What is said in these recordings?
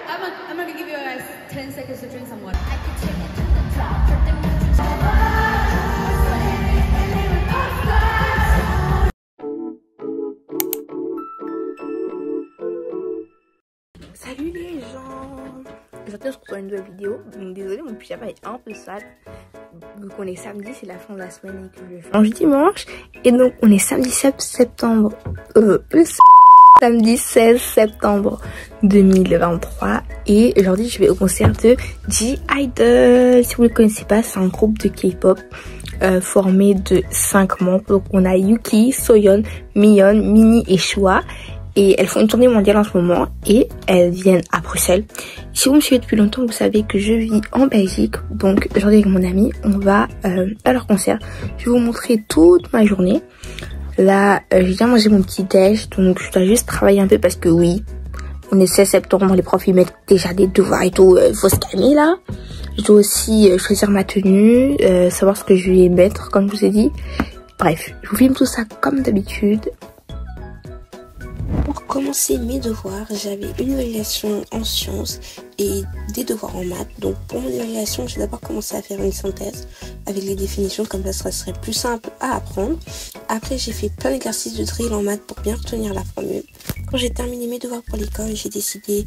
I'm gonna give you guys 10 seconds to drink some water. Salut les gens! Aujourd'hui on se retrouve pour une nouvelle vidéo. Donc désolé, mon pyjama est un peu sale. Vu qu'on est samedi, c'est la fin de la semaine et que je change dimanche. Et donc on est samedi 7 septembre. Samedi 16 septembre 2023. Et aujourd'hui je vais au concert de (G)I-DLE. Si vous ne le connaissez pas, c'est un groupe de K-pop formé de 5 membres. Donc on a Yuki, Soyeon, Miyeon, Minnie et Shua. Et elles font une tournée mondiale en ce moment et elles viennent à Bruxelles. Si vous me suivez depuis longtemps, vous savez que je vis en Belgique. Donc aujourd'hui avec mon ami, on va à leur concert. Je vais vous montrer toute ma journée. Là, j'ai déjà mangé mon petit déj, donc je dois juste travailler un peu parce que oui, on est 16 septembre, les profs ils mettent déjà des devoirs et tout, faut se calmer là. Je dois aussi choisir ma tenue, savoir ce que je vais mettre comme je vous ai dit. Bref, je vous filme tout ça comme d'habitude. Pour commencer mes devoirs, j'avais une évaluation en sciences et des devoirs en maths. Donc pour mon évaluation, j'ai d'abord commencé à faire une synthèse avec les définitions, comme ça serait plus simple à apprendre. Après, j'ai fait plein d'exercices de drill en maths pour bien retenir la formule. Quand j'ai terminé mes devoirs pour l'école, j'ai décidé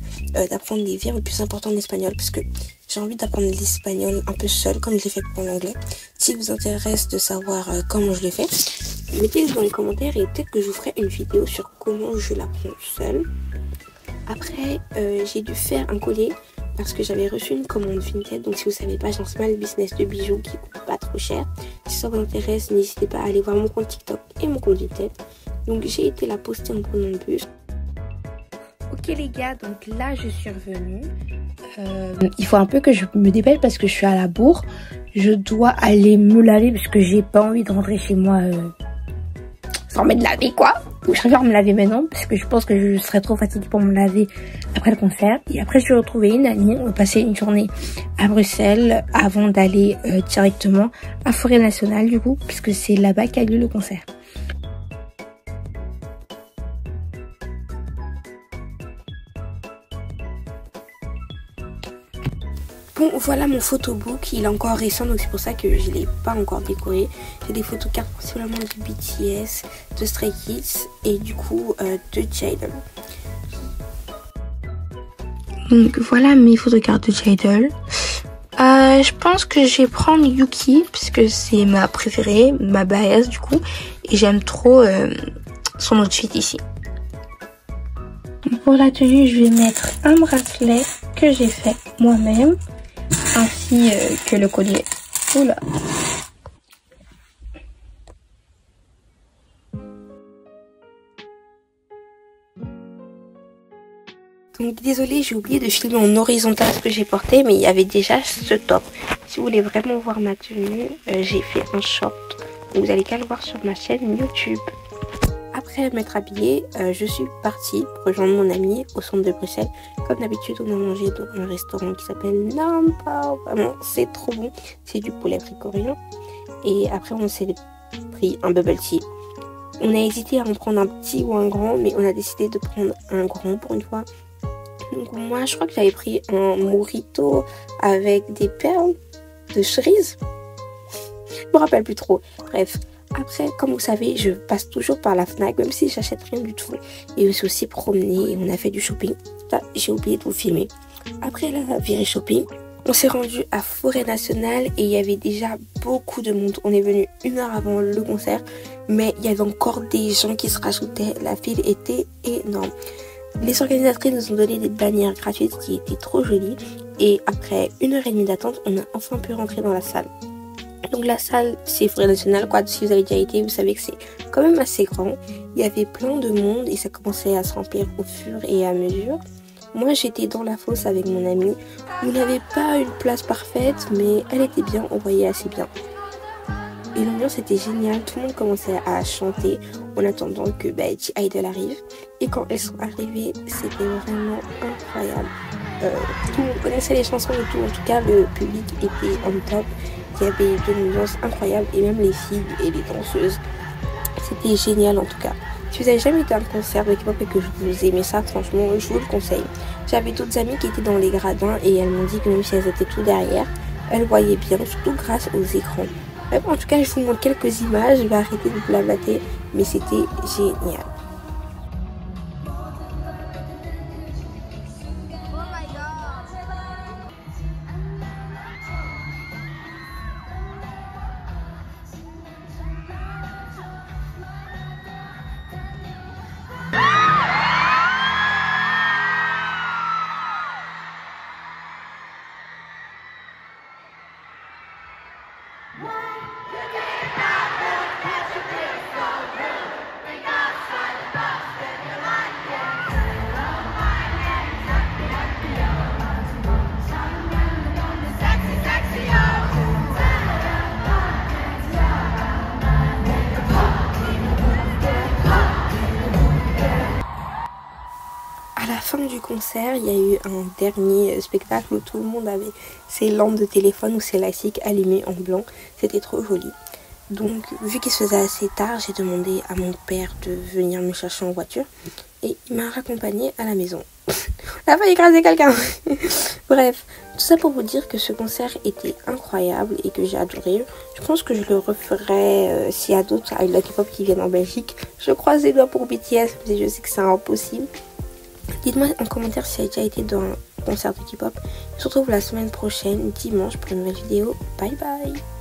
d'apprendre les verbes les plus importants en espagnol parce que j'ai envie d'apprendre l'espagnol un peu seul, comme je l'ai fait pour l'anglais. Si vous intéresse de savoir comment je l'ai fait, mettez-le dans les commentaires et peut-être que je vous ferai une vidéo sur comment je l'apprends seule. Après, j'ai dû faire un collier parce que j'avais reçu une commande Vinted. Donc si vous savez pas, j'en sais le business de bijoux qui coûte pas trop cher. Si ça vous intéresse, n'hésitez pas à aller voir mon compte TikTok et mon compte Vinted. Donc j'ai été la poster en prenant le bus. Ok les gars, donc là je suis revenue. Il faut un peu que je me dépêche parce que je suis à la bourre. Je dois aller me laver parce que j'ai pas envie de rentrer chez moi sans me laver quoi. Je préfère me laver maintenant parce que je pense que je serais trop fatiguée pour me laver après le concert. Et après je vais retrouver une amie, on va passer une journée à Bruxelles avant d'aller directement à Forêt Nationale du coup, puisque c'est là-bas qu'a lieu le concert. Bon, voilà mon photobook, il est encore récent donc c'est pour ça que je ne l'ai pas encore décoré. J'ai des photos cartes principalement du BTS, de Stray Kids et du coup de (G)I-DLE. Donc voilà mes photos cartes de (G)I-DLE. Je pense que je vais prendre Yuki puisque c'est ma préférée, ma bias du coup. Et j'aime trop son outfit ici. Pour la tenue, je vais mettre un bracelet que j'ai fait moi-même. Ainsi que le collier. Oula. Donc désolée, j'ai oublié de filmer en horizontal ce que j'ai porté, mais il y avait déjà ce top. Si vous voulez vraiment voir ma tenue, j'ai fait un short. Donc vous allez qu'à le voir sur ma chaîne YouTube. Après m'être habillée, je suis partie rejoindre mon ami au centre de Bruxelles. Comme d'habitude, on a mangé dans un restaurant qui s'appelle Nampa. Vraiment, c'est trop bon. C'est du poulet frit coréen. Et après, on s'est pris un bubble tea. On a hésité à en prendre un petit ou un grand, mais on a décidé de prendre un grand pour une fois. Donc moi, je crois que j'avais pris un mojito avec des perles de cerise. Je me rappelle plus trop. Bref. Après, comme vous savez, je passe toujours par la Fnac, même si j'achète rien du tout. Et je me suis aussi promenée et on a fait du shopping. Là, j'ai oublié de vous filmer. Après la virée shopping, on s'est rendu à Forêt Nationale et il y avait déjà beaucoup de monde. On est venu 1 heure avant le concert, mais il y avait encore des gens qui se rajoutaient. La file était énorme. Les organisatrices nous ont donné des bannières gratuites qui étaient trop jolies. Et après 1h30 d'attente, on a enfin pu rentrer dans la salle. Donc la salle, c'est Forêt Nationale, quoi. Si vous avez déjà été, vous savez que c'est quand même assez grand. Il y avait plein de monde et ça commençait à se remplir au fur et à mesure. Moi, j'étais dans la fosse avec mon ami. On n'avait pas une place parfaite, mais elle était bien, on voyait assez bien. Et l'ambiance était géniale, tout le monde commençait à chanter en attendant que (G)I-DLE arrive. Et quand elles sont arrivées, c'était vraiment incroyable. Tout le monde connaissait les chansons et tout, en tout cas le public était en top. Il y avait une ambiance incroyable et même les filles et les danseuses. C'était génial en tout cas. Si vous n'avez jamais été à un concert de K-pop et que vous aimez ça, franchement, je vous le conseille. J'avais d'autres amies qui étaient dans les gradins et elles m'ont dit que même si elles étaient tout derrière, elles voyaient bien, surtout grâce aux écrans. Bref, en tout cas, je vous montre quelques images, je vais arrêter de blablater, mais c'était génial. À la fin du concert, il y a eu un dernier spectacle où tout le monde avait ses lampes de téléphone ou ses laciques allumées en blanc. C'était trop joli. Donc, vu qu'il se faisait assez tard, j'ai demandé à mon père de venir me chercher en voiture. Et il m'a raccompagnée à la maison. On a failli écraser quelqu'un. Bref, tout ça pour vous dire que ce concert était incroyable et que j'ai adoré. Je pense que je le referai s'il y a d'autres avec la K-pop qui viennent en Belgique. Je croise les doigts pour BTS, mais je sais que c'est impossible. Dites-moi en commentaire si vous avez déjà été dans un concert de K-pop. On se retrouve la semaine prochaine, dimanche, pour une nouvelle vidéo. Bye bye!